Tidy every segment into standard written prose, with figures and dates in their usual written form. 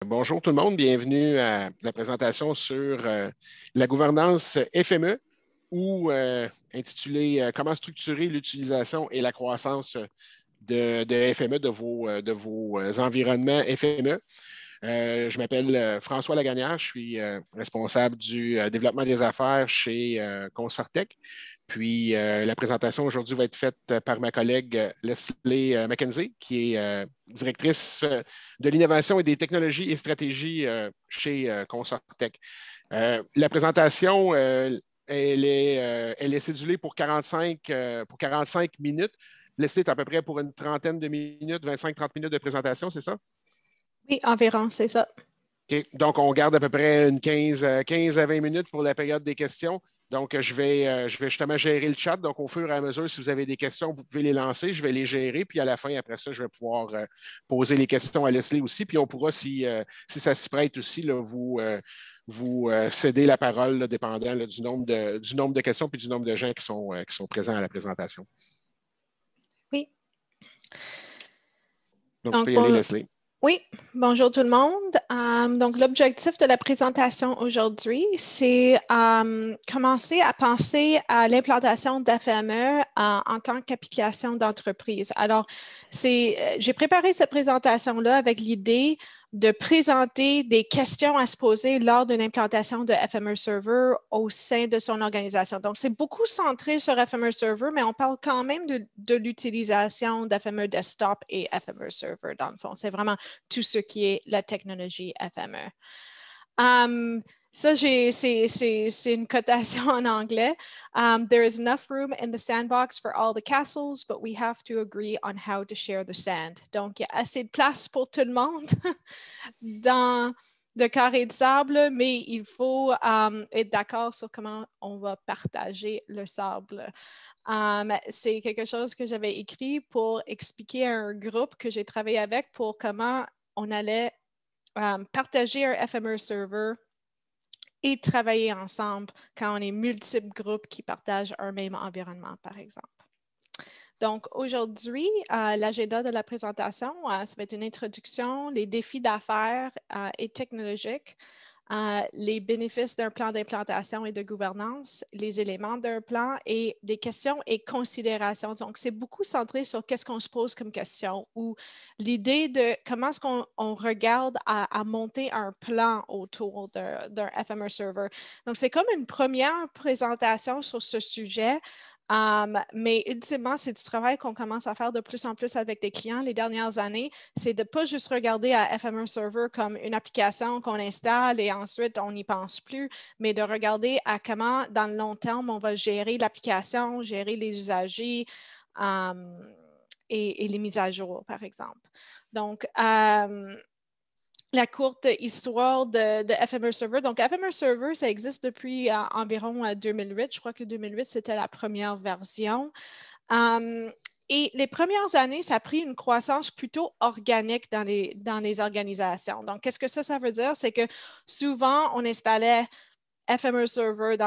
Bonjour tout le monde, bienvenue à la présentation sur la gouvernance FME ou intitulée Comment structurer l'utilisation et la croissance de FME, de vos environnements FME. Je m'appelle François Lagagnère, je suis responsable du développement des affaires chez Consortec. Puis la présentation aujourd'hui va être faite par ma collègue Leslie McKenzie, qui est directrice de l'innovation et des technologies et stratégies chez Consortec. La présentation, elle est cédulée pour 45 minutes. Leslie est à peu près pour une trentaine de minutes, 25-30 minutes de présentation, c'est ça? Oui, environ, c'est ça. Okay. Donc, on garde à peu près une 15 à 20 minutes pour la période des questions. Donc, je vais justement gérer le chat. Donc, au fur et à mesure, si vous avez des questions, vous pouvez les lancer. Je vais les gérer. Puis, à la fin, après ça, je vais pouvoir poser les questions à Leslie aussi. Puis, on pourra, si ça s'y prête aussi, là, vous céder la parole, là, dépendant là, du nombre de questions puis du nombre de gens qui sont présents à la présentation. Oui. Donc, tu peux y aller, Leslie. Oui, bonjour tout le monde. Donc, l'objectif de la présentation aujourd'hui, c'est commencer à penser à l'implantation d'AFME en tant qu'application d'entreprise. Alors, j'ai préparé cette présentation-là avec l'idée de présenter des questions à se poser lors d'une implantation de FME Server au sein de son organisation. Donc, c'est beaucoup centré sur FME Server, mais on parle quand même de l'utilisation d'FME Desktop et FME Server dans le fond. C'est vraiment tout ce qui est la technologie FME. Ça, c'est une cotation en anglais. There is enough room in the sandbox for all the castles, but we have to agree on how to share the sand. Donc, il y a assez de place pour tout le monde dans le carré de sable, mais il faut être d'accord sur comment on va partager le sable. C'est quelque chose que j'avais écrit pour expliquer à un groupe que j'ai travaillé avec pour comment on allait partager un FME server et travailler ensemble quand on est multiples groupes qui partagent un même environnement, par exemple. Donc, aujourd'hui, l'agenda de la présentation, ça va être une introduction, les défis d'affaires et technologiques, les bénéfices d'un plan d'implantation et de gouvernance, les éléments d'un plan et des questions et considérations. Donc, c'est beaucoup centré sur qu'est-ce qu'on se pose comme question ou l'idée de comment est-ce qu'on regarde à monter un plan autour d'un FME server. Donc, c'est comme une première présentation sur ce sujet. Mais ultimement, c'est du travail qu'on commence à faire de plus en plus avec des clients les dernières années. C'est de ne pas juste regarder à FME Server comme une application qu'on installe et ensuite on n'y pense plus, mais de regarder à comment, dans le long terme, on va gérer l'application, gérer les usagers et les mises à jour, par exemple. Donc, la courte histoire de FME Server. Donc, FME Server, ça existe depuis environ 2008. Je crois que 2008, c'était la première version. Et les premières années, ça a pris une croissance plutôt organique dans les organisations. Donc, qu'est-ce que ça veut dire? C'est que souvent, on installait FME Server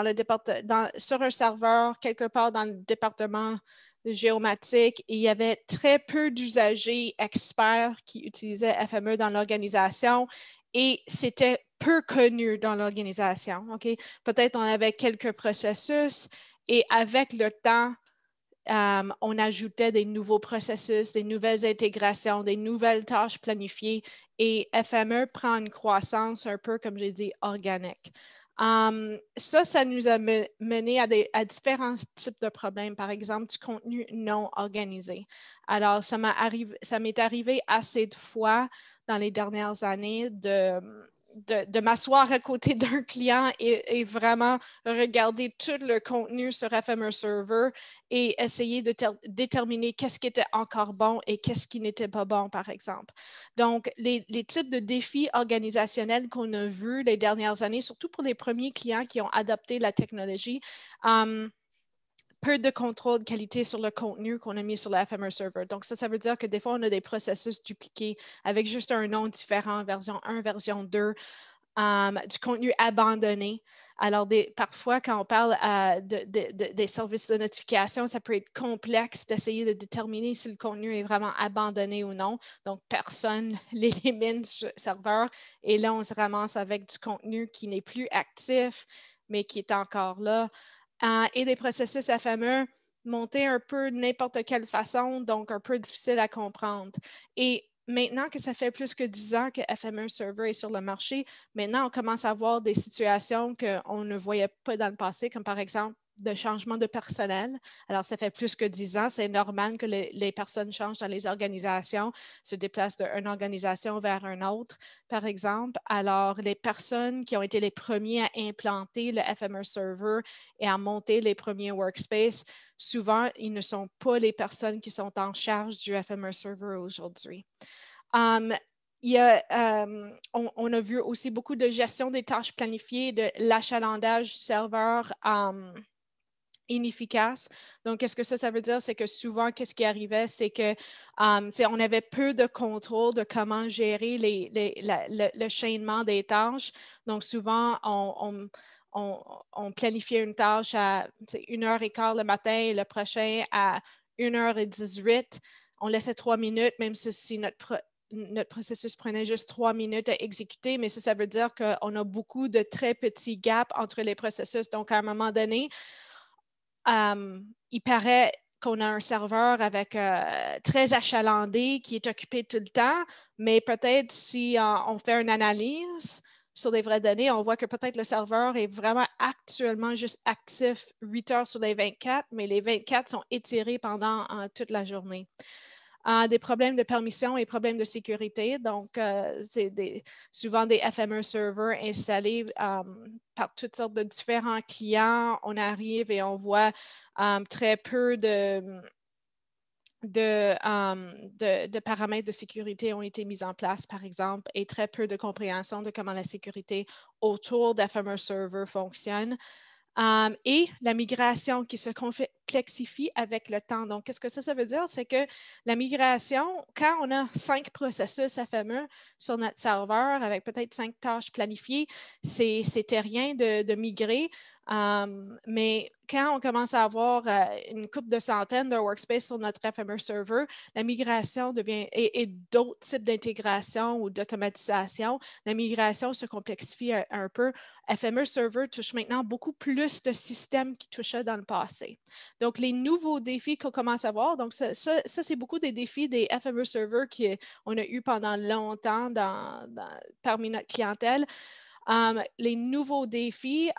sur un serveur quelque part dans le département géomatique et il y avait très peu d'usagers experts qui utilisaient FME dans l'organisation et c'était peu connu dans l'organisation. Okay? Peut-être on avait quelques processus et avec le temps, on ajoutait des nouveaux processus, des nouvelles intégrations, des nouvelles tâches planifiées et FME prend une croissance un peu, comme j'ai dit, organique. Ça nous a mené à différents types de problèmes, par exemple du contenu non organisé. Alors, ça m'est arrivé assez de fois dans les dernières années de m'asseoir à côté d'un client et vraiment regarder tout le contenu sur FME Server et essayer de déterminer qu'est-ce qui était encore bon et qu'est-ce qui n'était pas bon, par exemple. Donc, les types de défis organisationnels qu'on a vus les dernières années, surtout pour les premiers clients qui ont adopté la technologie, peu de contrôle de qualité sur le contenu qu'on a mis sur le FME Server. Donc, ça veut dire que des fois, on a des processus dupliqués avec juste un nom différent, version 1, version 2. du contenu abandonné. Alors, parfois, quand on parle des services de notification, ça peut être complexe d'essayer de déterminer si le contenu est vraiment abandonné ou non. Donc, personne l'élimine sur le serveur. Et là, on se ramasse avec du contenu qui n'est plus actif, mais qui est encore là. Et des processus FME montés un peu de n'importe quelle façon, donc un peu difficile à comprendre. Et maintenant que ça fait plus que 10 ans que FME Server est sur le marché, maintenant, on commence à voir des situations qu'on ne voyait pas dans le passé, comme par exemple de changement de personnel. Alors, ça fait plus que 10 ans. C'est normal que les personnes changent dans les organisations, se déplacent d'une organisation vers une autre, par exemple. Alors, les personnes qui ont été les premiers à implanter le FME Server et à monter les premiers workspaces, souvent, ils ne sont pas les personnes qui sont en charge du FME Server aujourd'hui. On a vu aussi beaucoup de gestion des tâches planifiées, de l'achalandage serveur inefficace. Donc, qu'est-ce que ça veut dire? C'est que souvent, qu'est-ce qui arrivait? C'est que on avait peu de contrôle de comment gérer le chaînement des tâches. Donc, souvent, on planifiait une tâche à 1h15 le matin et le prochain à 1h18. On laissait 3 minutes, même si notre processus prenait juste 3 minutes à exécuter, mais ça veut dire qu'on a beaucoup de très petits gaps entre les processus. Donc, à un moment donné, il paraît qu'on a un serveur avec très achalandé qui est occupé tout le temps, mais peut-être si on fait une analyse sur des vraies données, on voit que peut-être le serveur est vraiment actuellement juste actif 8 heures sur les 24, mais les 24 sont étirés pendant toute la journée. Des problèmes de permission et problèmes de sécurité. Donc, c'est souvent des FME servers installés par toutes sortes de différents clients. On arrive et on voit très peu de paramètres de sécurité ont été mis en place, par exemple, et très peu de compréhension de comment la sécurité autour d'FME server fonctionne. Et la migration qui se complexifie avec le temps. Donc, qu'est-ce que ça veut dire? C'est que la migration, quand on a 5 processus FME sur notre serveur avec peut-être 5 tâches planifiées, c'était rien de migrer. Mais quand on commence à avoir une couple de centaines de workspaces sur notre FME server, la migration devient, et d'autres types d'intégration ou d'automatisation, la migration se complexifie un peu. FME server touche maintenant beaucoup plus de systèmes qu'il touchait dans le passé. Donc, les nouveaux défis qu'on commence à voir, donc ça c'est beaucoup des défis des FME servers qu'on a eu pendant longtemps parmi notre clientèle. Les nouveaux défis,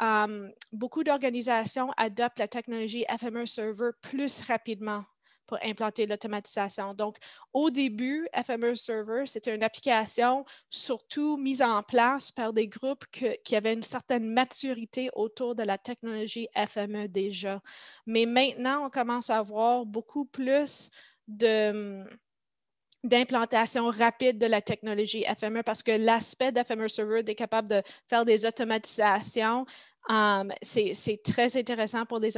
beaucoup d'organisations adoptent la technologie FME Server plus rapidement pour implanter l'automatisation. Donc, au début, FME Server, c'était une application surtout mise en place par des groupes qui avaient une certaine maturité autour de la technologie FME déjà. Mais maintenant, on commence à voir beaucoup plus d'implantation rapide de la technologie FME parce que l'aspect d'FME Server est capable de faire des automatisations. C'est très intéressant pour des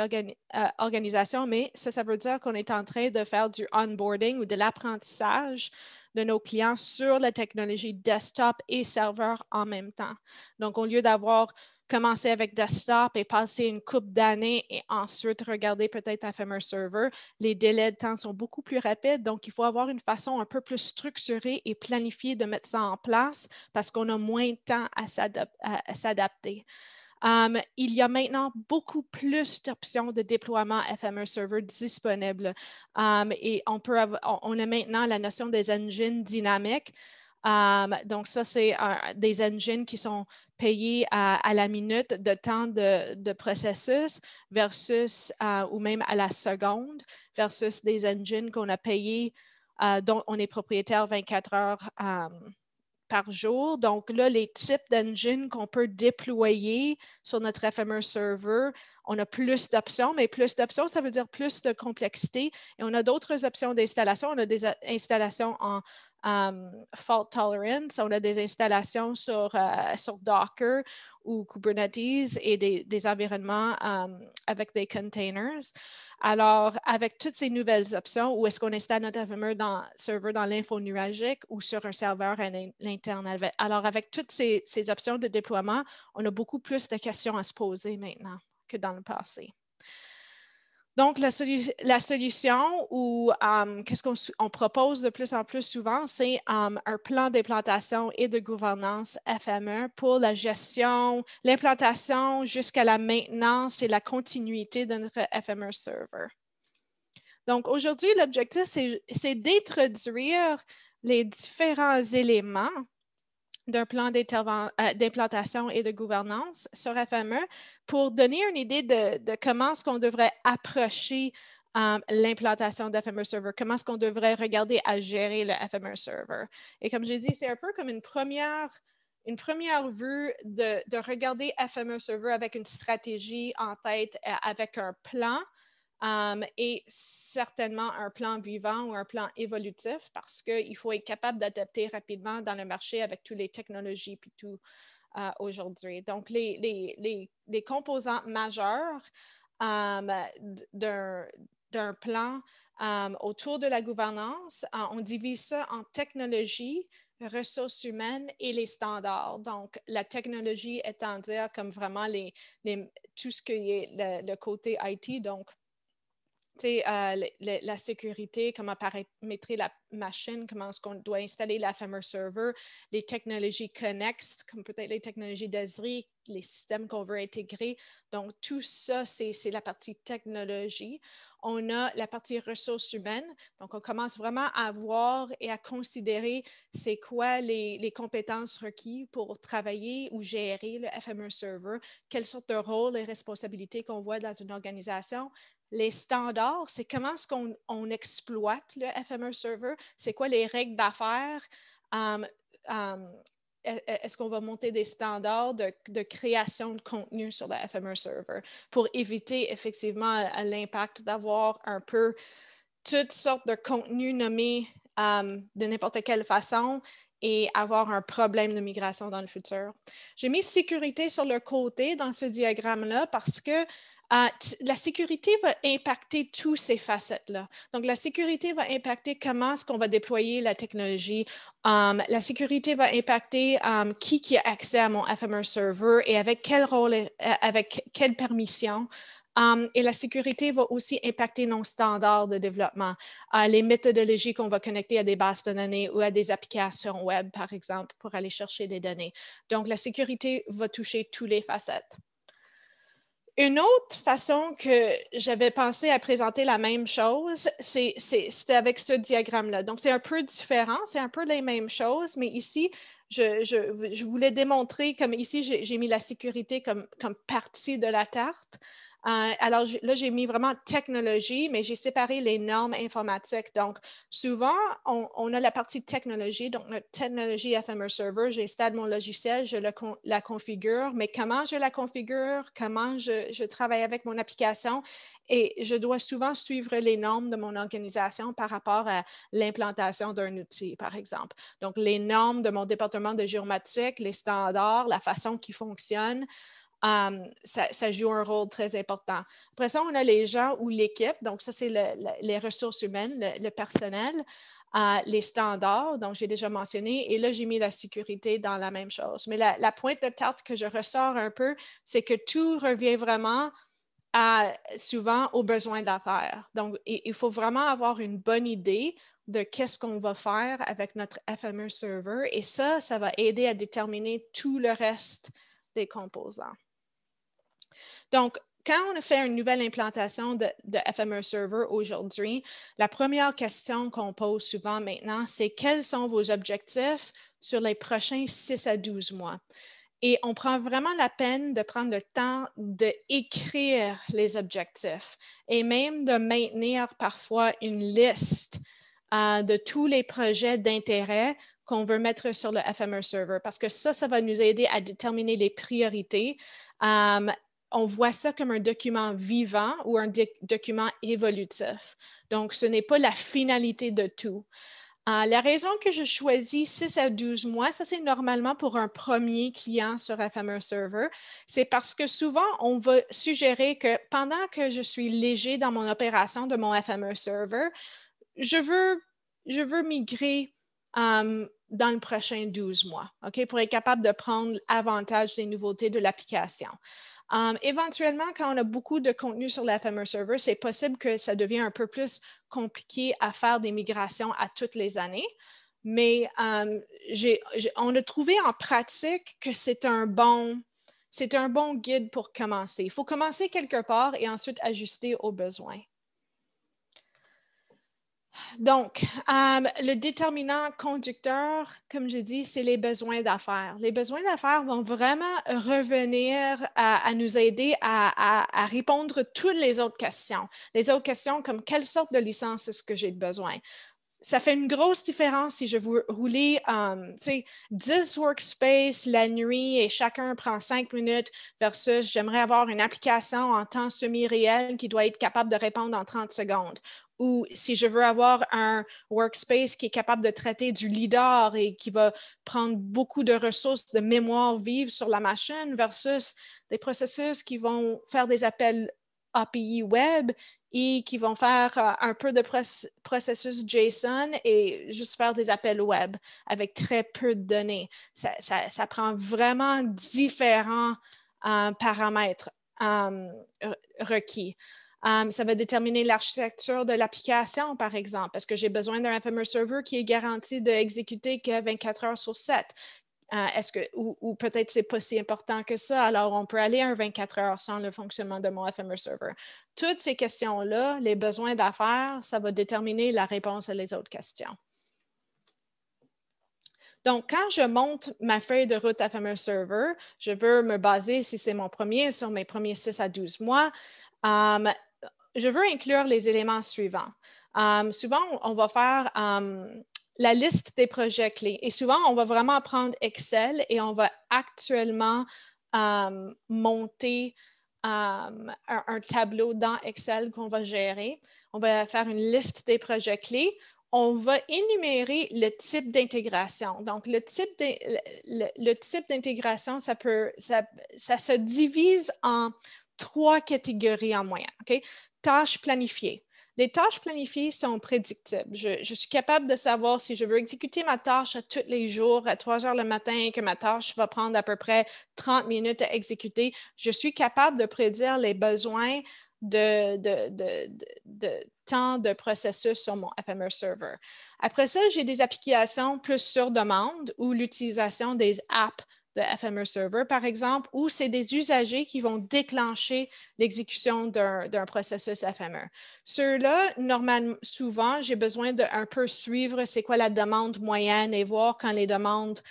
organisations, mais ça veut dire qu'on est en train de faire du onboarding ou de l'apprentissage de nos clients sur la technologie desktop et serveur en même temps. Donc, au lieu d'avoir commencer avec desktop et passer une couple d'années et ensuite regarder peut-être FME Server, les délais de temps sont beaucoup plus rapides. Donc, il faut avoir une façon un peu plus structurée et planifiée de mettre ça en place parce qu'on a moins de temps à s'adapter. Il y a maintenant beaucoup plus d'options de déploiement FME Server disponibles et on a maintenant la notion des engines dynamiques. Donc, ça, c'est des engines qui sont payés à la minute de temps de processus versus, ou même à la seconde, versus des engines qu'on a payés, dont on est propriétaire 24 heures par jour. Donc là, les types d'engines qu'on peut déployer sur notre FME Server, on a plus d'options, mais plus d'options, ça veut dire plus de complexité. Et on a d'autres options d'installation. On a des installations fault tolerance. On a des installations sur Docker ou Kubernetes et des environnements avec des containers. Alors, avec toutes ces nouvelles options, où est-ce qu'on installe notre serveur dans l'info nuagique ou sur un serveur à l'interne? Alors, avec toutes ces options de déploiement, on a beaucoup plus de questions à se poser maintenant que dans le passé. Donc, la solution ou qu'est-ce qu'on propose de plus en plus souvent, c'est un plan d'implantation et de gouvernance FME pour la gestion, l'implantation jusqu'à la maintenance et la continuité de notre FME server. Donc, aujourd'hui, l'objectif, c'est d'introduire les différents éléments d'un plan d'implantation et de gouvernance sur FME pour donner une idée de comment est-ce qu'on devrait approcher l'implantation d'FME Server, comment est-ce qu'on devrait regarder à gérer le FME Server. Et comme j'ai dit, c'est un peu comme une première vue de regarder FME Server avec une stratégie en tête, avec un plan. Et certainement un plan vivant ou un plan évolutif parce qu'il faut être capable d'adapter rapidement dans le marché avec toutes les technologies et tout aujourd'hui. Donc, les composants majeurs d'un plan autour de la gouvernance, on divise ça en technologie, ressources humaines et les standards. Donc, la technologie étant dire comme vraiment tout ce qui est le côté IT, donc la sécurité, comment paramétrer la machine, comment est-ce qu'on doit installer la FME server, les technologies connexes, comme peut-être les technologies d'Esri, les systèmes qu'on veut intégrer. Donc, tout ça, c'est la partie technologie. On a la partie ressources humaines. Donc, on commence vraiment à voir et à considérer c'est quoi les compétences requises pour travailler ou gérer le FME server, quelles sortes de rôles et responsabilités qu'on voit dans une organisation. Les standards, c'est comment est-ce qu'on exploite le FME server, c'est quoi les règles d'affaires, est-ce qu'on va monter des standards de création de contenu sur le FME server pour éviter effectivement l'impact d'avoir un peu toutes sortes de contenus nommés de n'importe quelle façon et avoir un problème de migration dans le futur. J'ai mis sécurité sur le côté dans ce diagramme-là parce que la sécurité va impacter toutes ces facettes-là. Donc, la sécurité va impacter comment est-ce qu'on va déployer la technologie. La sécurité va impacter qui a accès à mon FME server et avec quel rôle, avec quelle permission. Et la sécurité va aussi impacter nos standards de développement, les méthodologies qu'on va connecter à des bases de données ou à des applications web, par exemple, pour aller chercher des données. Donc, la sécurité va toucher toutes les facettes. Une autre façon que j'avais pensé à présenter la même chose, c'était avec ce diagramme-là. Donc, c'est un peu différent, c'est un peu les mêmes choses, mais ici, je voulais démontrer, comme ici, j'ai mis la sécurité comme partie de la tarte. Alors là, j'ai mis vraiment technologie, mais j'ai séparé les normes informatiques. Donc, souvent, on a la partie technologie, donc notre technologie FME Server, j'installe mon logiciel, je la configure, mais comment je la configure, comment je travaille avec mon application et je dois souvent suivre les normes de mon organisation par rapport à l'implantation d'un outil, par exemple. Donc, les normes de mon département de géomatique, les standards, la façon qui fonctionne. Ça joue un rôle très important. Après ça, on a les gens ou l'équipe. Donc, ça, c'est les ressources humaines, le personnel, les standards, donc j'ai déjà mentionné. Et là, j'ai mis la sécurité dans la même chose. Mais la pointe de tarte que je ressors un peu, c'est que tout revient vraiment souvent aux besoins d'affaires. Donc, il faut vraiment avoir une bonne idée de qu'est-ce qu'on va faire avec notre FME server. Et ça va aider à déterminer tout le reste des composants. Donc, quand on a fait une nouvelle implantation de FME Server aujourd'hui, la première question qu'on pose souvent maintenant, c'est quels sont vos objectifs sur les prochains 6 à 12 mois? Et on prend vraiment la peine de prendre le temps d'écrire les objectifs et même de maintenir parfois une liste de tous les projets d'intérêt qu'on veut mettre sur le FME Server parce que ça va nous aider à déterminer les priorités. On voit ça comme un document vivant ou un document évolutif. Donc, ce n'est pas la finalité de tout. La raison que je choisis 6 à 12 mois, ça c'est normalement pour un premier client sur FMR Server, c'est parce que souvent on va suggérer que pendant que je suis léger dans mon opération de mon FMR Server, je veux migrer dans le prochain 12 mois, OK, pour être capable de prendre avantage des nouveautés de l'application. Éventuellement, quand on a beaucoup de contenu sur la FMR Server, c'est possible que ça devienne un peu plus compliqué à faire des migrations à toutes les années. Mais on a trouvé en pratique que c'est un bon guide pour commencer. Il faut commencer quelque part et ensuite ajuster aux besoins. Donc, le déterminant conducteur, comme j'ai dit, c'est les besoins d'affaires. Les besoins d'affaires vont vraiment revenir à nous aider à répondre toutes les autres questions. Les autres questions comme quelle sorte de licence est-ce que j'ai besoin? Ça fait une grosse différence si je veux rouler 10 workspaces la nuit et chacun prend 5 minutes versus j'aimerais avoir une application en temps semi-réel qui doit être capable de répondre en 30 secondes. Ou si je veux avoir un workspace qui est capable de traiter du LIDAR et qui va prendre beaucoup de ressources de mémoire vive sur la machine versus des processus qui vont faire des appels API web et qui vont faire un peu de processus JSON et juste faire des appels web avec très peu de données. Ça prend vraiment différents paramètres requis. Ça va déterminer l'architecture de l'application, par exemple. Est-ce que j'ai besoin d'un FMR Server qui est garanti d'exécuter que 24 heures sur 7? Ou peut-être c'est pas si important que ça, alors on peut aller à un 24 heures sans le fonctionnement de mon FMR Server. Toutes ces questions-là, les besoins d'affaires, ça va déterminer la réponse à les autres questions. Donc, quand je monte ma feuille de route FMR Server, je veux me baser, si c'est mon premier, sur mes premiers 6 à 12 mois. Je veux inclure les éléments suivants. Souvent, on va faire la liste des projets clés. Et souvent, on va vraiment prendre Excel et on va actuellement monter un tableau dans Excel qu'on va gérer. On va faire une liste des projets clés. On va énumérer le type d'intégration. Donc, le type d'intégration, ça se divise en 3 catégories en moyenne. Okay? Tâches planifiées. Les tâches planifiées sont prédictibles. Je suis capable de savoir si je veux exécuter ma tâche tous les jours à 3 heures le matin, que ma tâche va prendre à peu près 30 minutes à exécuter. Je suis capable de prédire les besoins de temps de processus sur mon FMR Server. Après ça, j'ai des applications plus sur demande ou l'utilisation des apps de FMR Server, par exemple, où c'est des usagers qui vont déclencher l'exécution d'un processus FMR. Ceux-là, normalement, souvent, j'ai besoin d'un peu suivre c'est quoi la demande moyenne et voir quand les demandes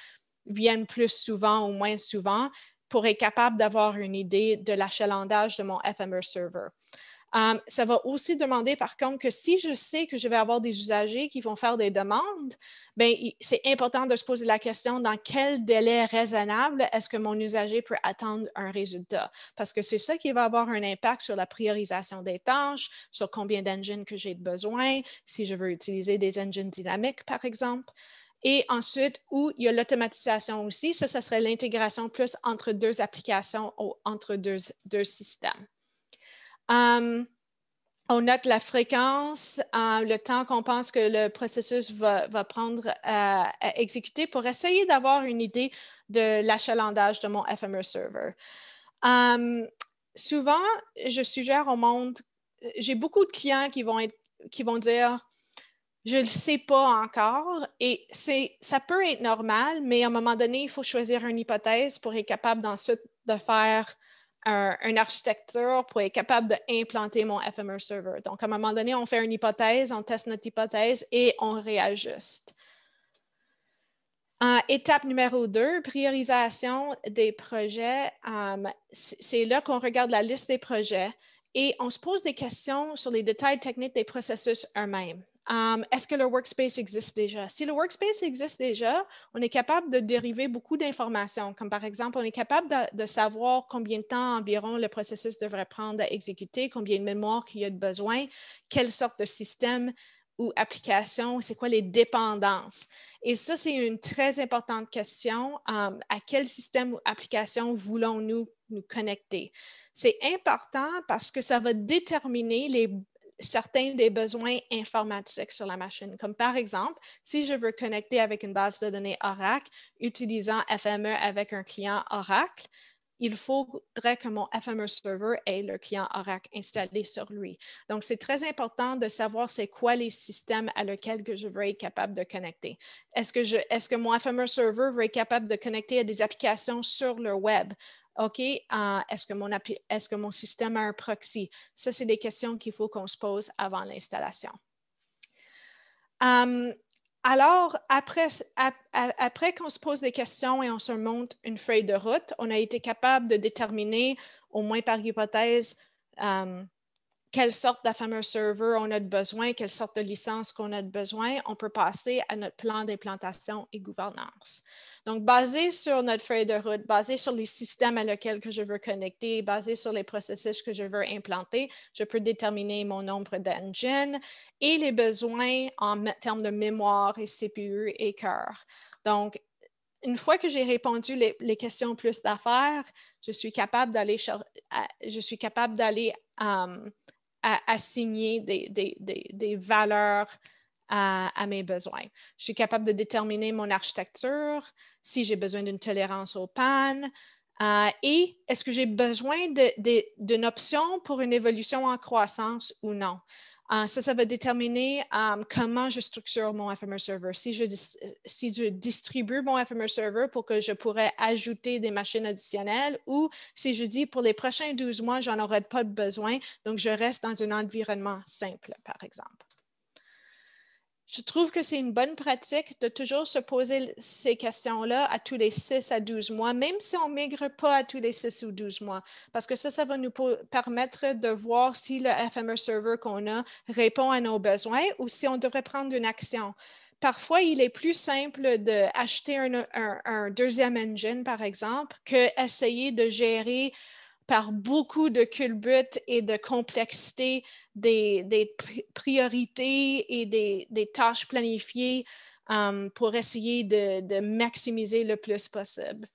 viennent plus souvent ou moins souvent pour être capable d'avoir une idée de l'achalandage de mon FMR Server. Ça va aussi demander, par contre, que si je sais que je vais avoir des usagers qui vont faire des demandes, bien, c'est important de se poser la question dans quel délai raisonnable est-ce que mon usager peut attendre un résultat? Parce que c'est ça qui va avoir un impact sur la priorisation des tâches, sur combien d'engines que j'ai besoin, si je veux utiliser des engines dynamiques, par exemple. Et ensuite, où il y a l'automatisation aussi, ça serait l'intégration plus entre 2 applications ou entre deux systèmes. On note la fréquence, le temps qu'on pense que le processus va prendre à exécuter pour essayer d'avoir une idée de l'achalandage de mon FMR Server. Souvent, je suggère au monde, j'ai beaucoup de clients qui vont dire je ne le sais pas encore et ça peut être normal, mais à un moment donné, il faut choisir une hypothèse pour être capable d'ensuite de faire une architecture pour être capable d'implanter mon FMR Server. Donc, à un moment donné, on fait une hypothèse, on teste notre hypothèse et on réajuste. Étape numéro 2, priorisation des projets. C'est là qu'on regarde la liste des projets et on se pose des questions sur les détails techniques des processus eux-mêmes. Est-ce que le workspace existe déjà? Si le workspace existe déjà, on est capable de dériver beaucoup d'informations, comme par exemple, on est capable de savoir combien de temps environ le processus devrait prendre à exécuter, combien de mémoire qu'il y a de besoin, quelle sorte de système ou applications, c'est quoi les dépendances? Et ça, c'est une très importante question. À quel système ou application voulons-nous nous connecter? C'est important parce que ça va déterminer certains des besoins informatiques sur la machine. Comme par exemple, si je veux connecter avec une base de données Oracle, utilisant FME avec un client Oracle, il faudrait que mon FME server ait le client Oracle installé sur lui. Donc, c'est très important de savoir c'est quoi les systèmes à lesquels que je veux être capable de connecter. Est-ce que mon FME server veut être capable de connecter à des applications sur le web? OK, est-ce que mon système a un proxy? Ça, c'est des questions qu'il faut qu'on se pose avant l'installation. Alors, après qu'on se pose des questions et on se montre une feuille de route, on a été capable de déterminer, au moins par hypothèse, quelle sorte d'FME server on a besoin, quelle sorte de licence qu'on a besoin. On peut passer à notre plan d'implantation et gouvernance. Donc, basé sur notre feuille de route, basé sur les systèmes à lesquels que je veux connecter, basé sur les processus que je veux implanter, je peux déterminer mon nombre d'engines et les besoins en termes de mémoire et CPU et cœur. Donc, une fois que j'ai répondu les questions plus d'affaires, je suis capable d'aller assigner des valeurs à mes besoins. Je suis capable de déterminer mon architecture, si j'ai besoin d'une tolérance aux pannes, et est-ce que j'ai besoin d'une option pour une évolution en croissance ou non. Ça va déterminer comment je structure mon FMR server. Si je distribue mon FMR server pour que je pourrais ajouter des machines additionnelles ou si je dis pour les prochains 12 mois, j'en aurai pas besoin, donc je reste dans un environnement simple, par exemple. Je trouve que c'est une bonne pratique de toujours se poser ces questions-là à tous les 6 à 12 mois, même si on ne migre pas à tous les 6 ou 12 mois, parce que ça va nous permettre de voir si le FMR server qu'on a répond à nos besoins ou si on devrait prendre une action. Parfois, il est plus simple d'acheter un deuxième engine, par exemple, qu'essayer de gérer par beaucoup de culbutes et de complexité des priorités et des tâches planifiées pour essayer de maximiser le plus possible.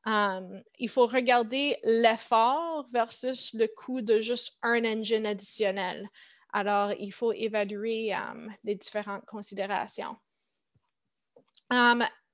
Il faut regarder l'effort versus le coût de juste un engine additionnel. Alors, il faut évaluer les différentes considérations.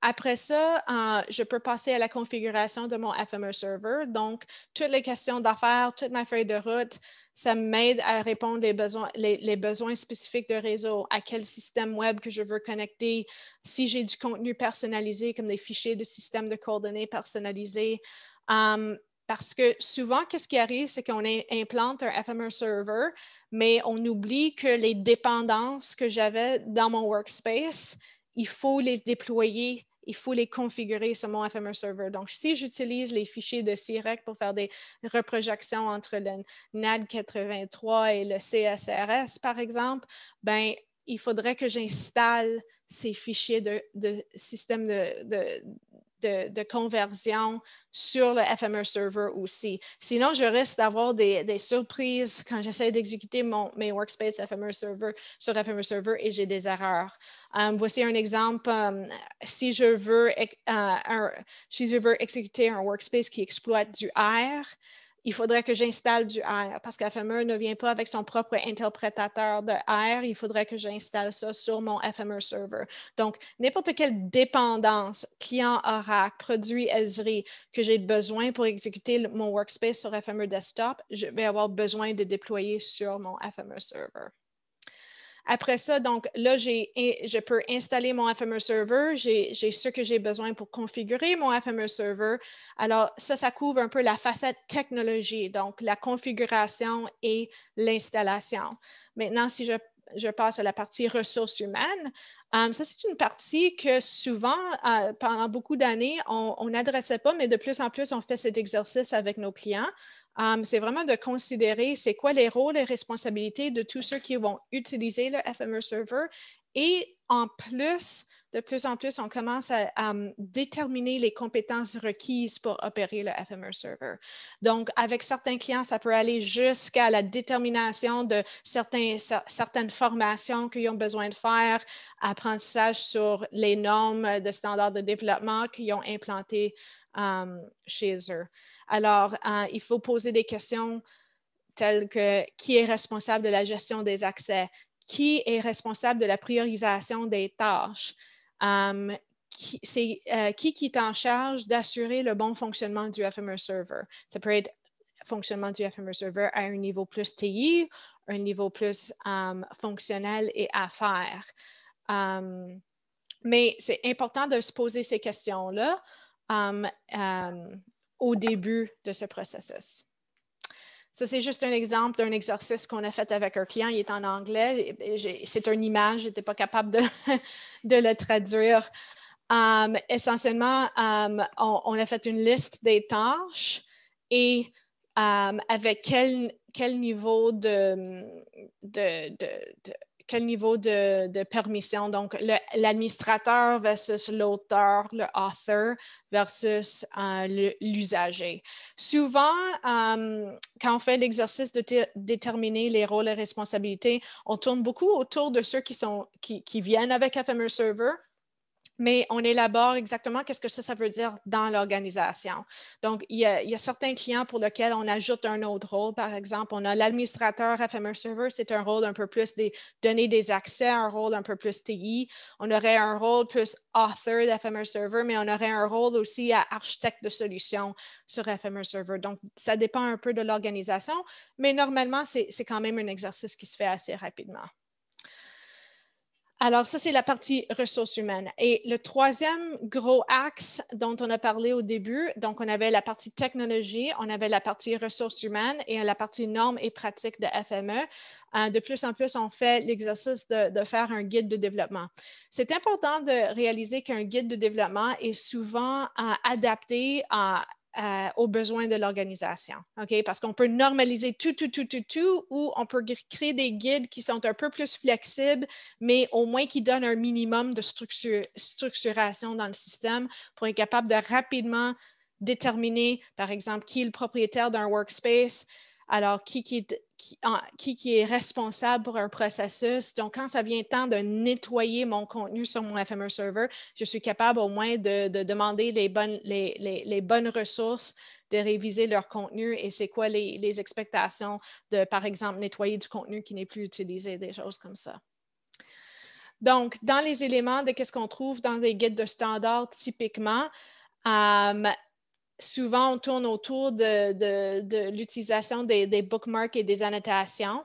Après ça, je peux passer à la configuration de mon FMR server. Donc, toutes les questions d'affaires, toute ma feuille de route, ça m'aide à répondre les besoins spécifiques de réseau, à quel système web que je veux connecter, si j'ai du contenu personnalisé comme des fichiers de système de coordonnées personnalisés. Parce que souvent, qu'est-ce qui arrive, c'est qu'on implante un FMR server, mais on oublie que les dépendances que j'avais dans mon workspace, il faut les déployer, il faut les configurer sur mon FMR server. Donc, si j'utilise les fichiers de CIREC pour faire des reprojections entre le NAD 83 et le CSRS, par exemple, ben, il faudrait que j'installe ces fichiers de système de conversion sur le FMR server aussi. Sinon, je risque d'avoir des surprises quand j'essaie d'exécuter mes workspace FMR server sur FMR server et j'ai des erreurs. Voici un exemple. Si je veux exécuter un workspace qui exploite du R, il faudrait que j'installe du R parce que FMR ne vient pas avec son propre interprétateur de R. Il faudrait que j'installe ça sur mon FMR server. Donc, n'importe quelle dépendance, client Oracle, produit Esri que j'ai besoin pour exécuter mon workspace sur FMR Desktop, je vais avoir besoin de déployer sur mon FMR server. Après ça, donc là, je peux installer mon FMR server. J'ai ce que j'ai besoin pour configurer mon FMR server. Alors, ça couvre un peu la facette technologie, donc la configuration et l'installation. Maintenant, si je passe à la partie ressources humaines, ça, c'est une partie que souvent, pendant beaucoup d'années, on n'adressait pas, mais de plus en plus, on fait cet exercice avec nos clients. C'est vraiment de considérer c'est quoi les rôles et responsabilités de tous ceux qui vont utiliser le FMR server et de plus en plus, on commence à déterminer les compétences requises pour opérer le FMR Server. Donc, avec certains clients, ça peut aller jusqu'à la détermination de certaines formations qu'ils ont besoin de faire, apprentissage sur les normes de standards de développement qu'ils ont implantées chez eux. Alors, il faut poser des questions telles que qui est responsable de la gestion des accès, qui est responsable de la priorisation des tâches, qui est en charge d'assurer le bon fonctionnement du FMR Server. Ça peut être fonctionnement du FMR Server à un niveau plus TI, un niveau plus fonctionnel et affaires. Mais c'est important de se poser ces questions-là au début de ce processus. Ça, c'est juste un exemple d'un exercice qu'on a fait avec un client. Il est en anglais. C'est une image. Je n'étais pas capable de le traduire. Essentiellement, on a fait une liste des tâches et avec quel niveau quel niveau de permission. Donc, l'administrateur versus l'auteur, le author versus l'usager. Souvent, quand on fait l'exercice de déterminer les rôles et responsabilités, on tourne beaucoup autour de ceux qui viennent avec FMR Server, mais on élabore exactement qu'est-ce que ça veut dire dans l'organisation. Donc, il y a certains clients pour lesquels on ajoute un autre rôle. Par exemple, on a l'administrateur FMR Server, c'est un rôle un peu plus donner des accès, un rôle un peu plus TI. On aurait un rôle plus author d'FMR Server, mais on aurait un rôle aussi à architecte de solutions sur FMR Server. Donc, ça dépend un peu de l'organisation, mais normalement, c'est quand même un exercice qui se fait assez rapidement. Alors, ça, c'est la partie ressources humaines. Et le troisième gros axe dont on a parlé au début, donc on avait la partie technologie, on avait la partie ressources humaines et la partie normes et pratiques de FME. De plus en plus, on fait l'exercice de faire un guide de développement. C'est important de réaliser qu'un guide de développement est souvent adapté aux besoins de l'organisation, OK? Parce qu'on peut normaliser tout, ou on peut créer des guides qui sont un peu plus flexibles, mais au moins qui donnent un minimum de structuration dans le système pour être capable de rapidement déterminer, par exemple, qui est le propriétaire d'un workspace, alors qui est responsable pour un processus. Donc, quand ça vient le temps de nettoyer mon contenu sur mon FMR Server, je suis capable au moins de demander les bonnes ressources, de réviser leur contenu et c'est quoi les expectations de, par exemple, nettoyer du contenu qui n'est plus utilisé, des choses comme ça. Donc, dans les éléments de qu'est-ce qu'on trouve dans des guides de standards, typiquement, souvent, on tourne autour de l'utilisation des bookmarks et des annotations.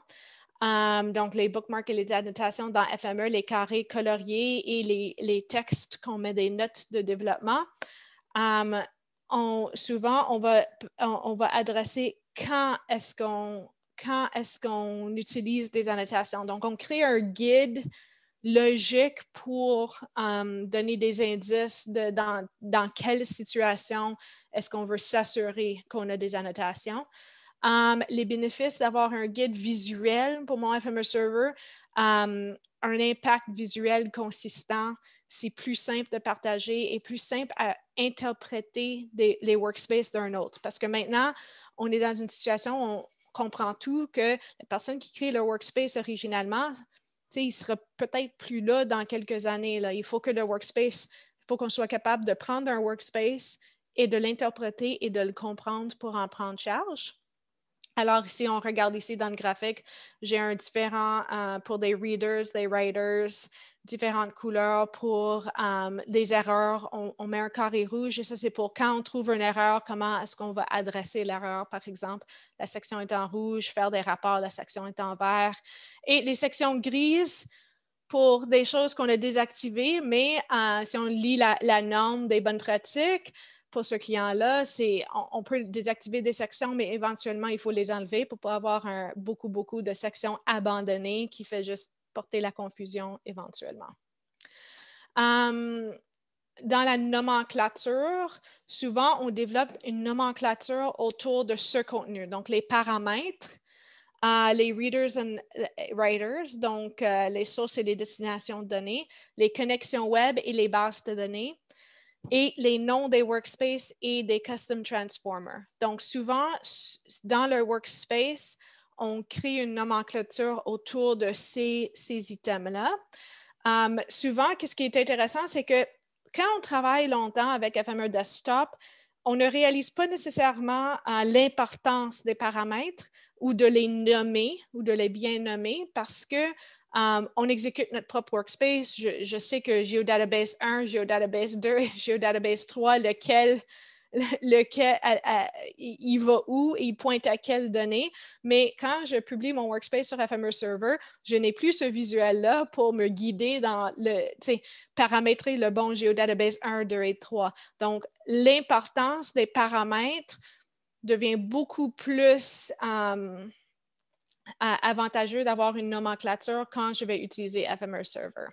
Donc, les bookmarks et les annotations dans FME, les carrés coloriés et les textes qu'on met des notes de développement. Souvent, on va adresser quand est-ce qu'on utilise des annotations. Donc, on crée un guide logique pour donner des indices dans quelle situation est-ce qu'on veut s'assurer qu'on a des annotations. Les bénéfices d'avoir un guide visuel pour mon FMR Server, un impact visuel consistant, c'est plus simple de partager et plus simple à interpréter les workspaces d'un autre. Parce que maintenant, on est dans une situation où on comprend tout, que la personne qui crée le workspace originalement, il ne sera peut-être plus là dans quelques années. Là. Il faut que le workspace, il faut qu'on soit capable de prendre un workspace et de l'interpréter et de le comprendre pour en prendre charge. Alors, ici, on regarde ici dans le graphique, j'ai un différent pour des readers, des writers, différentes couleurs pour des erreurs. On met un carré rouge et ça, c'est pour quand on trouve une erreur, comment est-ce qu'on va adresser l'erreur, par exemple. La section est en rouge, faire des rapports, la section est en vert. Et les sections grises, pour des choses qu'on a désactivées, mais si on lit la norme des bonnes pratiques, pour ce client-là, on peut désactiver des sections, mais éventuellement, il faut les enlever pour ne pas avoir beaucoup de sections abandonnées qui fait juste porter la confusion éventuellement. Dans la nomenclature, souvent, on développe une nomenclature autour de ce contenu, donc les paramètres. les readers and writers, donc les sources et les destinations de données, les connexions web et les bases de données, et les noms des workspaces et des custom transformers. Donc, souvent, dans le workspace, on crée une nomenclature autour de ces items-là. Souvent, ce qui est intéressant, c'est que quand on travaille longtemps avec FMR Desktop, on ne réalise pas nécessairement l'importance des paramètres ou de les nommer ou de les bien nommer parce que on exécute notre propre workspace. Je sais que GeoDatabase 1, GeoDatabase 2 et GeoDatabase 3, lequel il va où et il pointe à quelle donnée. Mais quand je publie mon workspace sur FMR Server, je n'ai plus ce visuel-là pour me guider dans paramétrer le bon GeoDatabase 1, 2 et 3. Donc, l'importance des paramètres devient beaucoup plus avantageux d'avoir une nomenclature quand je vais utiliser FMR Server.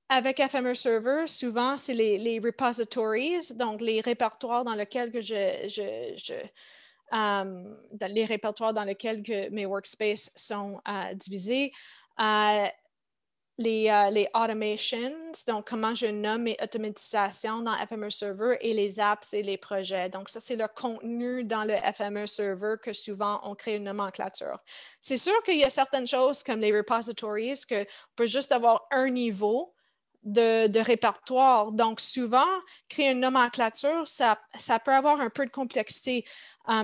Avec FMR Server, souvent, c'est les repositories, donc les répertoires dans lesquels que les répertoires dans lesquels que mes workspaces sont divisés. Les automations, donc comment je nomme mes automatisations dans FMR Server et les apps et les projets. Donc, ça, c'est le contenu dans le FMR Server que souvent, on crée une nomenclature. C'est sûr qu'il y a certaines choses comme les repositories qu'on peut juste avoir un niveau de répertoire. Donc, souvent, créer une nomenclature, ça peut avoir un peu de complexité.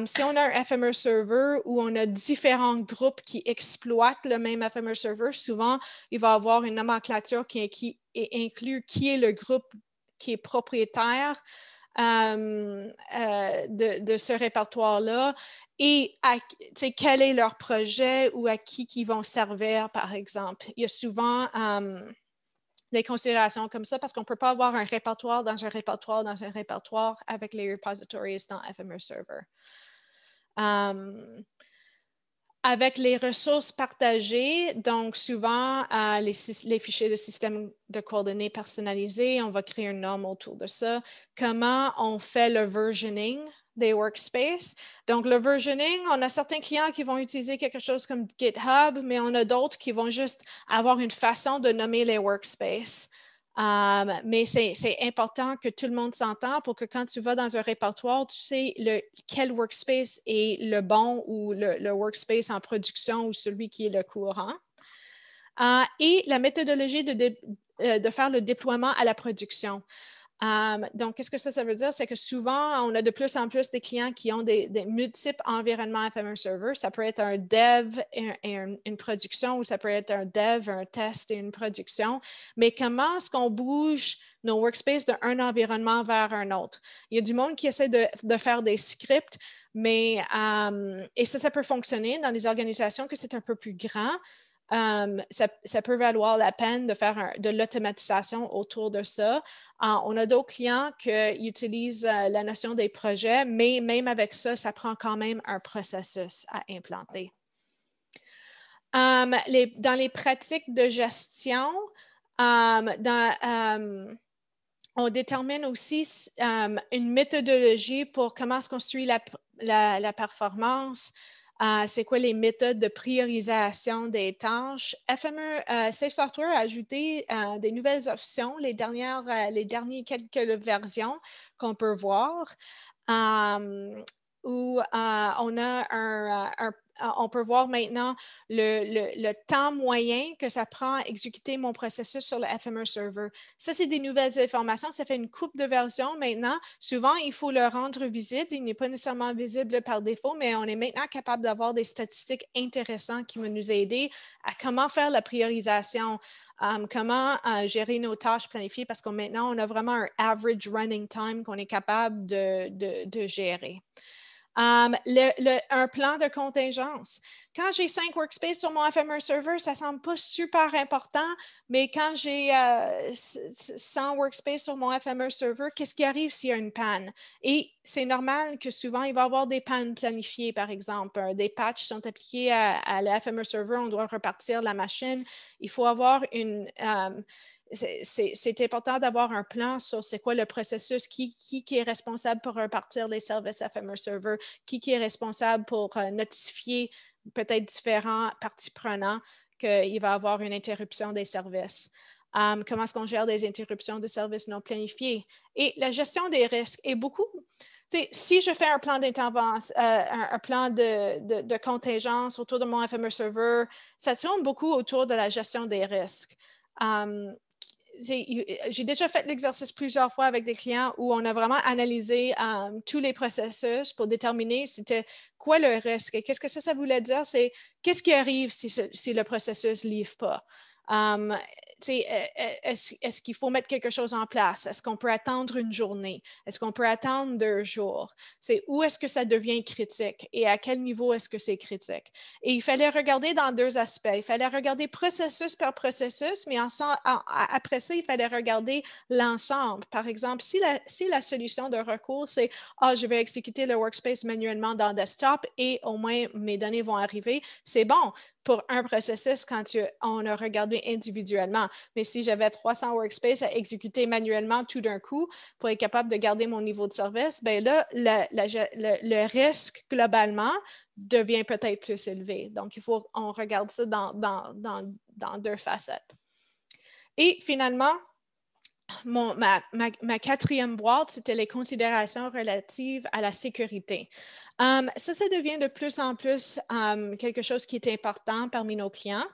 Si on a un FMR Server où on a différents groupes qui exploitent le même FMR Server, souvent, il va y avoir une nomenclature qui inclut qui est le groupe qui est propriétaire de ce répertoire-là et quel est leur projet ou à qui ils vont servir, par exemple. Il y a souvent des considérations comme ça parce qu'on ne peut pas avoir un répertoire dans un répertoire dans un répertoire avec les repositories dans FMR Server. Avec les ressources partagées, donc souvent les fichiers de système de coordonnées personnalisés, on va créer un nom autour de ça. Comment on fait le versioning des workspaces? Donc, le versioning, on a certains clients qui vont utiliser quelque chose comme GitHub, mais on a d'autres qui vont juste avoir une façon de nommer les workspaces. Mais c'est important que tout le monde s'entende pour que quand tu vas dans un répertoire, tu sais quel workspace est le bon ou le workspace en production ou celui qui est le courant. Et la méthodologie de faire le déploiement à la production. Donc, qu'est-ce que ça veut dire? C'est que souvent, on a de plus en plus des clients qui ont des multiples environnements FMR Server. Ça peut être un dev et une production ou ça peut être un dev, un test et une production. Mais comment est-ce qu'on bouge nos workspaces d'un environnement vers un autre? Il y a du monde qui essaie de faire des scripts, mais et ça peut fonctionner dans des organisations que c'est un peu plus grand. Ça peut valoir la peine de faire de l'automatisation autour de ça. On a d'autres clients qui utilisent la notion des projets, mais même avec ça, ça prend quand même un processus à implanter. Dans les pratiques de gestion, on détermine aussi une méthodologie pour comment se construit la performance. C'est quoi les méthodes de priorisation des tâches? FMR Safe Software a ajouté des nouvelles options, les dernières quelques versions qu'on peut voir, où on peut voir maintenant le temps moyen que ça prend à exécuter mon processus sur le FMR Server. Ça, c'est des nouvelles informations. Ça fait une couple de versions maintenant. Souvent, il faut le rendre visible. Il n'est pas nécessairement visible par défaut, mais on est maintenant capable d'avoir des statistiques intéressantes qui vont nous aider à comment faire la priorisation, comment gérer nos tâches planifiées, parce que maintenant, on a vraiment un average running time qu'on est capable de gérer. Un plan de contingence. Quand j'ai 5 workspaces sur mon FMR Server, ça ne semble pas super important, mais quand j'ai 100 workspaces sur mon FMR Server, qu'est-ce qui arrive s'il y a une panne? Et c'est normal que souvent, il va y avoir des pannes planifiées, par exemple. Des patchs sont appliqués à la FMR Server, on doit repartir la machine. Il faut avoir c'est important d'avoir un plan sur c'est quoi le processus, qui est responsable pour repartir les services FMR Server, qui est responsable pour notifier peut-être différents parties prenantes qu'il va y avoir une interruption des services. Comment est-ce qu'on gère des interruptions de services non planifiées? Et la gestion des risques est beaucoup. Si je fais un plan d'intervention, un plan de contingence autour de mon FMR Server, ça tourne beaucoup autour de la gestion des risques. J'ai déjà fait l'exercice plusieurs fois avec des clients où on a vraiment analysé tous les processus pour déterminer c'était quoi le risque. Et qu'est-ce que ça voulait dire? C'est qu'est-ce qui arrive si le processus ne livre pas? Est-ce qu'il faut mettre quelque chose en place? Est-ce qu'on peut attendre une journée? Est-ce qu'on peut attendre 2 jours? C'est où est-ce que ça devient critique et à quel niveau est-ce que c'est critique? Et il fallait regarder dans 2 aspects. Il fallait regarder processus par processus, mais après ça, il fallait regarder l'ensemble. Par exemple, si la solution de recours, c'est « Ah, je vais exécuter le workspace manuellement dans desktop et au moins mes données vont arriver », c'est bon pour un processus quand on a regardé individuellement. Mais si j'avais 300 workspaces à exécuter manuellement tout d'un coup pour être capable de garder mon niveau de service, bien là, le risque globalement devient peut-être plus élevé. Donc, il faut qu'on regarde ça dans 2 facettes. Et finalement, ma 4e boîte, c'était les considérations relatives à la sécurité. Ça devient de plus en plus quelque chose qui est important parmi nos clients.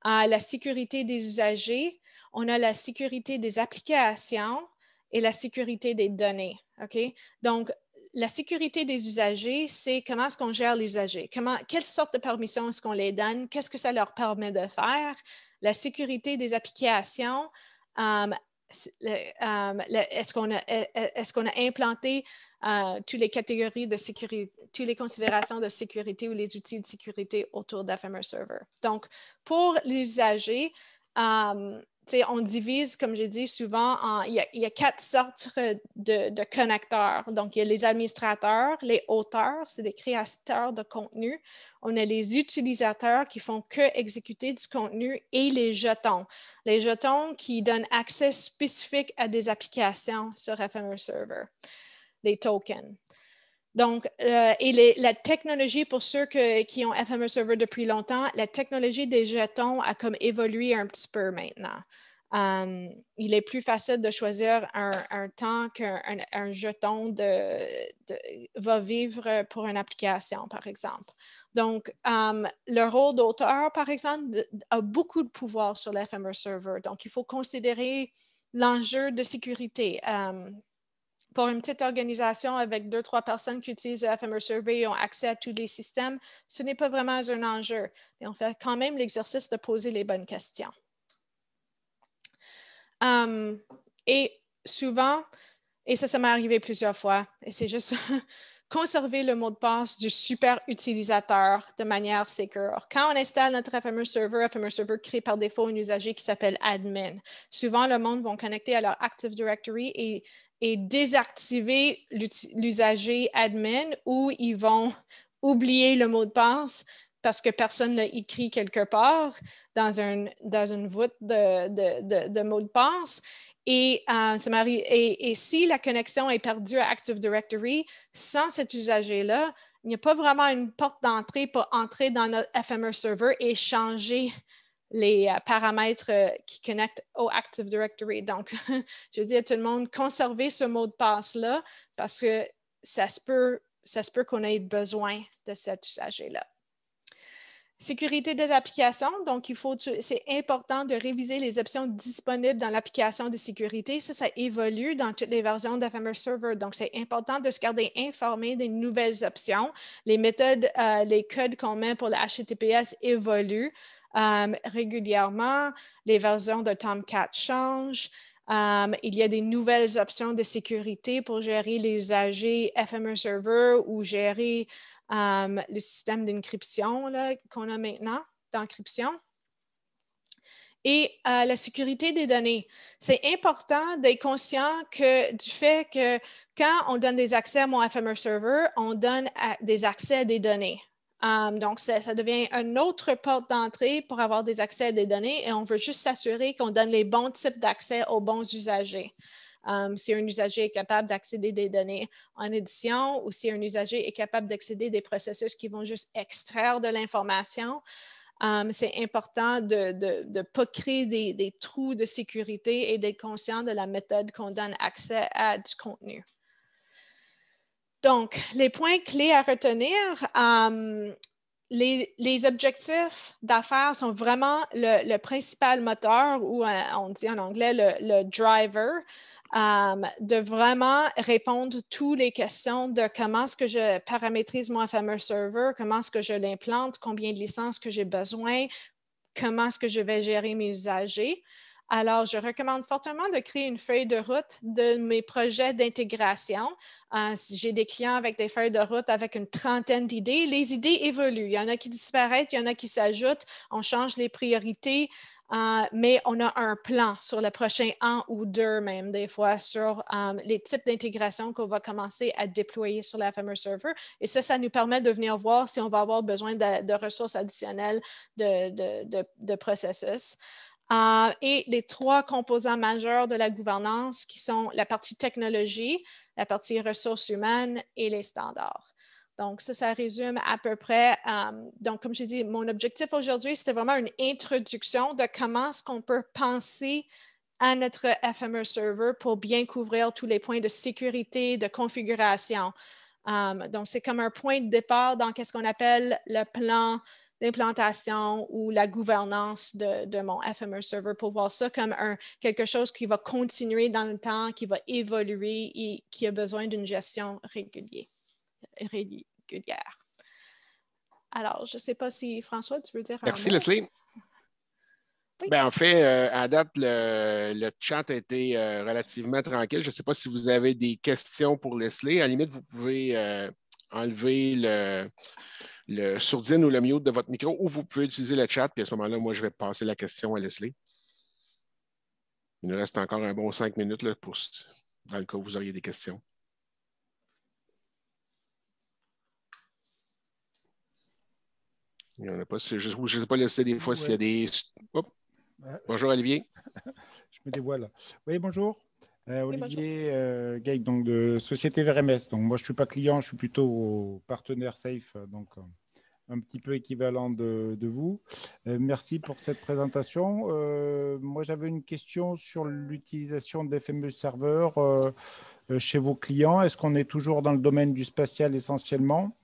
La sécurité des usagers, on a la sécurité des applications et la sécurité des données. Okay? Donc, la sécurité des usagers, c'est comment est-ce qu'on gère les usagers, quelle sorte de permissions est-ce qu'on les donne, qu'est-ce que ça leur permet de faire. La sécurité des applications, est-ce qu'on a implanté toutes les catégories de sécurité, toutes les considérations de sécurité ou les outils de sécurité autour d'FMR Server. Donc, pour les usagers, on divise, comme j'ai dit souvent, il y a 4 sortes de connecteurs. Donc, il y a les administrateurs, les auteurs, c'est des créateurs de contenu. On a les utilisateurs qui font que exécuter du contenu et les jetons. Les jetons qui donnent accès spécifique à des applications sur FMR Server, les tokens. Donc, la technologie, pour ceux qui ont FMR Server depuis longtemps, la technologie des jetons a comme évolué un petit peu maintenant. Il est plus facile de choisir un temps qu'un jeton va vivre pour une application, par exemple. Donc, le rôle d'auteur, par exemple, a beaucoup de pouvoir sur l'FMR Server. Donc, il faut considérer l'enjeu de sécurité. Pour une petite organisation avec 2-3 personnes qui utilisent le FMR Server et ont accès à tous les systèmes, ce n'est pas vraiment un enjeu. Mais on fait quand même l'exercice de poser les bonnes questions. Et souvent, et ça m'est arrivé plusieurs fois, et c'est juste conserver le mot de passe du super utilisateur de manière sécure. Quand on installe notre FMR Server crée par défaut un usager qui s'appelle admin. Souvent, le monde va connecter à leur Active Directory et désactiver l'usager admin ou ils vont oublier le mot de passe parce que personne l'a écrit quelque part dans une voûte de mots de passe. Et si la connexion est perdue à Active Directory, sans cet usager-là, il n'y a pas vraiment une porte d'entrée pour entrer dans notre FMR Server et changer les paramètres qui connectent au Active Directory. Donc, je dis à tout le monde, conservez ce mot de passe-là parce que ça se peut qu'on ait besoin de cet usager-là. Sécurité des applications, donc c'est important de réviser les options disponibles dans l'application de sécurité. Ça évolue dans toutes les versions d'FMR Server. Donc, c'est important de se garder informé des nouvelles options. Les méthodes, les codes qu'on met pour le HTTPS évoluent régulièrement. Les versions de Tomcat changent. Il y a des nouvelles options de sécurité pour gérer les usagers FMR Server ou gérer le système d'encryption qu'on a maintenant, d'encryption. Et la sécurité des données. C'est important d'être conscient du fait que quand on donne des accès à mon FMR Server, on donne des accès à des données. Donc, ça devient une autre porte d'entrée pour avoir des accès à des données et on veut juste s'assurer qu'on donne les bons types d'accès aux bons usagers. Si un usager est capable d'accéder des données en édition ou si un usager est capable d'accéder à des processus qui vont juste extraire de l'information, c'est important de ne pas créer des trous de sécurité et d'être conscient de la méthode qu'on donne accès à du contenu. Donc, les points clés à retenir, les objectifs d'affaires sont vraiment le principal moteur, ou on dit en anglais le driver, de vraiment répondre à toutes les questions de comment est-ce que je paramétrise mon FMR Server, comment est-ce que je l'implante, combien de licences que j'ai besoin, comment est-ce que je vais gérer mes usagers. Alors, je recommande fortement de créer une feuille de route de mes projets d'intégration. Si j'ai des clients avec des feuilles de route avec une trentaine d'idées, les idées évoluent. Il y en a qui disparaissent, il y en a qui s'ajoutent. On change les priorités, mais on a un plan sur le prochain an ou deux même, des fois, sur les types d'intégration qu'on va commencer à déployer sur la FMR Server. Et ça nous permet de venir voir si on va avoir besoin de ressources additionnelles de processus. Et les trois composants majeurs de la gouvernance qui sont la partie technologie, la partie ressources humaines et les standards. Donc, ça résume à peu près. Donc, comme j'ai dit, mon objectif aujourd'hui, c'était vraiment une introduction de comment est-ce qu'on peut penser à notre FMR Server pour bien couvrir tous les points de sécurité, de configuration. Donc, c'est comme un point de départ dans ce qu'on appelle le plan d'implantation ou la gouvernance de mon FMR Server pour voir ça comme quelque chose qui va continuer dans le temps, qui va évoluer et qui a besoin d'une gestion régulière. Alors, je ne sais pas si François, tu veux dire un mot? Merci, Leslie. Oui. En fait, à date, le chat a été relativement tranquille. Je ne sais pas si vous avez des questions pour Leslie. À la limite, vous pouvez enlever le sourdine ou le mute de votre micro, ou vous pouvez utiliser le chat, puis à ce moment-là, moi, je vais passer la question à Leslie. Il nous reste encore un bon 5 minutes là, dans le cas où vous auriez des questions. Il n'y en a pas. Je ne sais pas, Leslie, des fois, s'il y a des... Oh. Bonjour, Olivier. Je me dévoile. Oui, bonjour. Olivier Gaïc, donc de Société VRMS. Donc, moi, je ne suis pas client, je suis plutôt partenaire Safe, donc un petit peu équivalent de vous. Merci pour cette présentation. Moi, j'avais une question sur l'utilisation d'FME Server chez vos clients. Est-ce qu'on est toujours dans le domaine du spatial essentiellement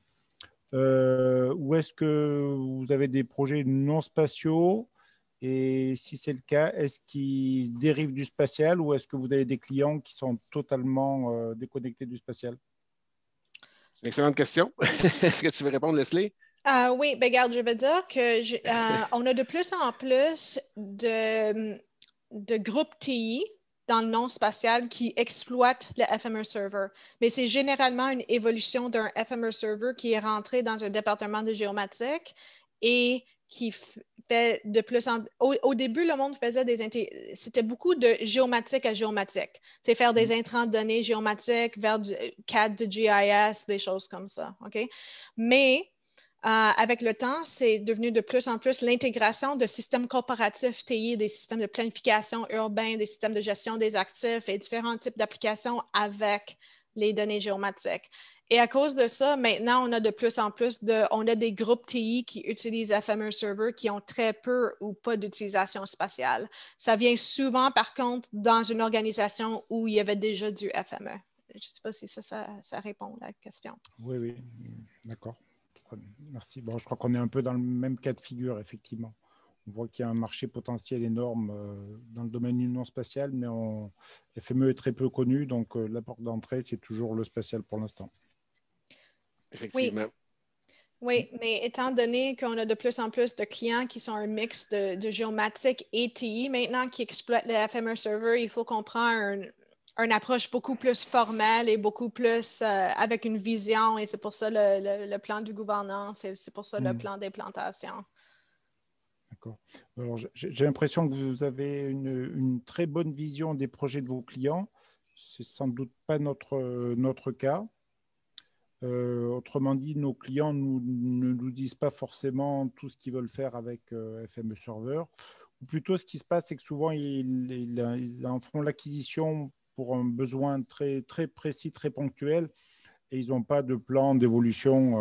ou est-ce que vous avez des projets non spatiaux? Et si c'est le cas, est-ce qu'ils dérivent du spatial ou est-ce que vous avez des clients qui sont totalement déconnectés du spatial? Une excellente question. Est-ce que tu veux répondre, Leslie? Oui, ben regarde, je vais dire que on a de plus en plus de groupes TI dans le non spatial qui exploitent le FMR Server. Mais c'est généralement une évolution d'un FMR Server qui est rentré dans un département de géomatique et qui fait de plus en plus... Au début, le monde faisait c'était beaucoup de géomatique à géomatique. C'est faire des intrants de données géomatiques vers du CAD de GIS, des choses comme ça. OK? Mais avec le temps, c'est devenu de plus en plus l'intégration de systèmes corporatifs TI, des systèmes de planification urbain, des systèmes de gestion des actifs et différents types d'applications avec les données géomatiques. Et à cause de ça, maintenant, on a de plus en plus on a des groupes TI qui utilisent FMR Server qui ont très peu ou pas d'utilisation spatiale. Ça vient souvent, par contre, dans une organisation où il y avait déjà du FME. Je ne sais pas si ça répond à la question. Oui, oui, d'accord. Merci. Bon, je crois qu'on est un peu dans le même cas de figure, effectivement. On voit qu'il y a un marché potentiel énorme dans le domaine du non spatial, mais FME est très peu connu, donc la porte d'entrée, c'est toujours le spatial pour l'instant. Effectivement. Oui, mais étant donné qu'on a de plus en plus de clients qui sont un mix de géomatique et TI maintenant qui exploitent le FMR Server, il faut qu'on prenne une approche beaucoup plus formelle et beaucoup plus avec une vision. Et c'est pour ça le plan de gouvernance et c'est pour ça le plan d'implantation. D'accord. Alors, j'ai l'impression que vous avez une très bonne vision des projets de vos clients. Ce n'est sans doute pas notre cas. Autrement dit, nos clients ne nous disent pas forcément tout ce qu'ils veulent faire avec FME Server. Ou plutôt, ce qui se passe, c'est que souvent, ils en font l'acquisition pour un besoin très, très précis, très ponctuel, et ils n'ont pas de plan d'évolution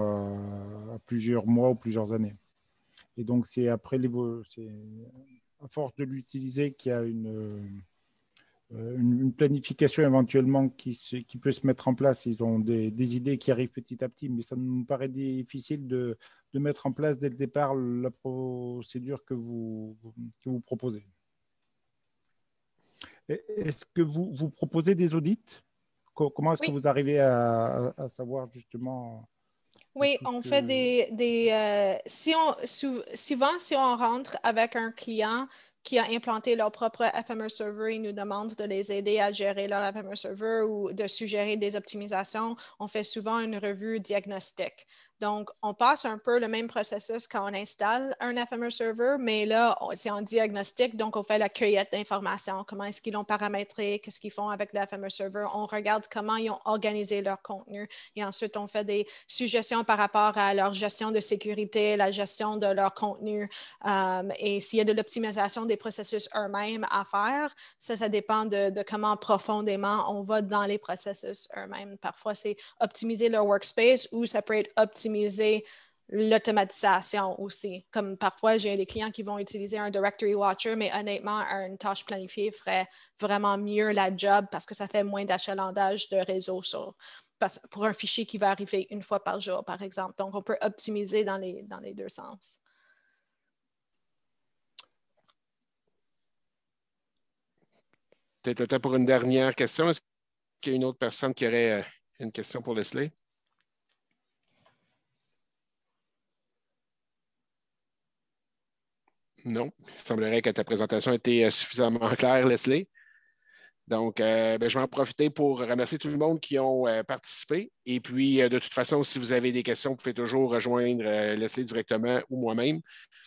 à plusieurs mois ou plusieurs années. Et donc, c'est après à force de l'utiliser qu'il y a une planification éventuellement qui peut se mettre en place. Ils ont des idées qui arrivent petit à petit, mais ça nous paraît difficile de mettre en place dès le départ la procédure que vous proposez. Est-ce que vous proposez des audits? Comment est-ce que vous arrivez à savoir justement? Oui, on fait souvent, si on rentre avec un client qui a implanté leur propre FMR Server, ils nous demandent de les aider à gérer leur FMR Server ou de suggérer des optimisations. On fait souvent une revue diagnostique. Donc, on passe un peu le même processus quand on installe un FMR Server, mais là, c'est en diagnostic, donc on fait la cueillette d'informations. Comment est-ce qu'ils l'ont paramétré? Qu'est-ce qu'ils font avec le FMR Server? On regarde comment ils ont organisé leur contenu et ensuite, on fait des suggestions par rapport à leur gestion de sécurité, la gestion de leur contenu et s'il y a de l'optimisation des processus eux-mêmes à faire, ça dépend de comment profondément on va dans les processus eux-mêmes. Parfois, c'est optimiser leur workspace ou ça peut être optimiser l'automatisation aussi. Comme parfois, j'ai des clients qui vont utiliser un Directory Watcher, mais honnêtement, une tâche planifiée ferait vraiment mieux la job parce que ça fait moins d'achalandage de réseau pour un fichier qui va arriver une fois par jour, par exemple. Donc, on peut optimiser dans les deux sens. Peut-être le temps pour une dernière question. Est-ce qu'il y a une autre personne qui aurait une question pour Leslie? Non. Il semblerait que ta présentation a été suffisamment claire, Leslie. Donc, je vais en profiter pour remercier tout le monde qui ont participé. Et puis, de toute façon, si vous avez des questions, vous pouvez toujours rejoindre Leslie directement ou moi-même,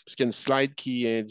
parce qu'il y a une slide qui indique